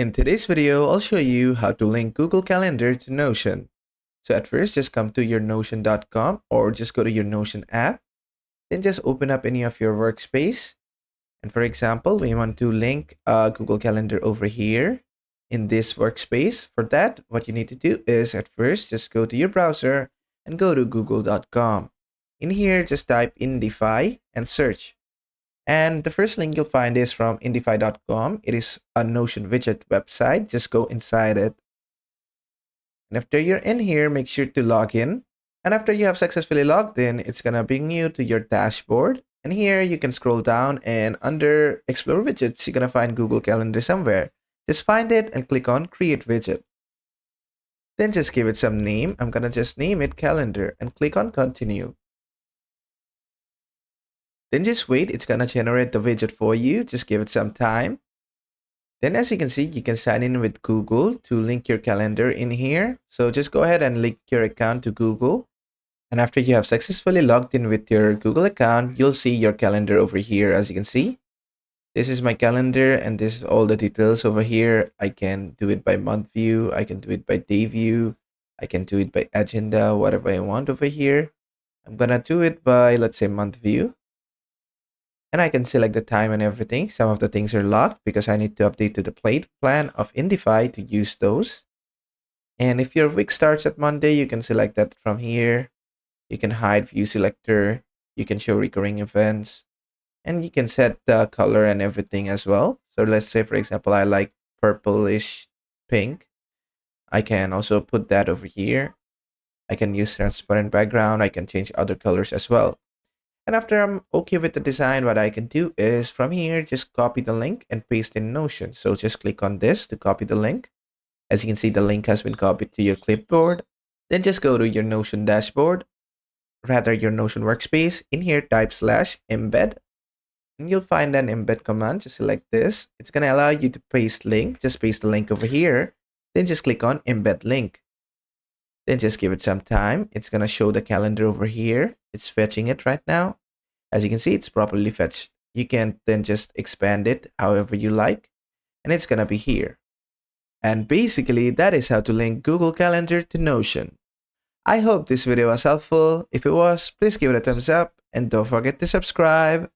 In today's video, I'll show you how to link Google Calendar to Notion. So at first, just come to your Notion.com or just go to your Notion app. Then just open up any of your workspace. And for example, we want to link Google Calendar over here in this workspace. For that, what you need to do is at first, just go to your browser and go to google.com. In here, just type Indify and search. And the first link you'll find is from indify.com. It is a Notion widget website. Just go inside it. And after you're in here, make sure to log in. And after you have successfully logged in, it's going to bring you to your dashboard. And here you can scroll down and under Explore Widgets, you're going to find Google Calendar somewhere. Just find it and click on Create Widget. Then just give it some name. I'm going to just name it Calendar and click on Continue. Then just wait, it's gonna generate the widget for you. Just give it some time. Then as you can see, you can sign in with Google to link your calendar in here. So just go ahead and link your account to Google. And after you have successfully logged in with your Google account, you'll see your calendar over here. As you can see, this is my calendar and this is all the details over here. I can do it by month view. I can do it by day view. I can do it by agenda, whatever I want over here. I'm gonna do it by, let's say, month view. And I can select the time and everything. Some of the things are locked because I need to update to the plate plan of Indify to use those. And if your week starts at Monday, you can select that from here. You can hide view selector. You can show recurring events. And you can set the color and everything as well. So let's say, for example, I like purplish pink. I can also put that over here. I can use transparent background. I can change other colors as well. And after I'm okay with the design, what I can do is from here, just copy the link and paste in Notion. So just click on this to copy the link. As you can see, the link has been copied to your clipboard. Then just go to your Notion dashboard, rather your Notion workspace. In here, type /embed. And you'll find an embed command. Just select this. It's going to allow you to paste link. Just paste the link over here. Then just click on embed link. Then just give it some time. It's going to show the calendar over here. It's fetching it right now. As you can see, it's properly fetched. You can then just expand it however you like. And it's going to be here. And basically, that is how to link Google Calendar to Notion. I hope this video was helpful. If it was, please give it a thumbs up. And don't forget to subscribe.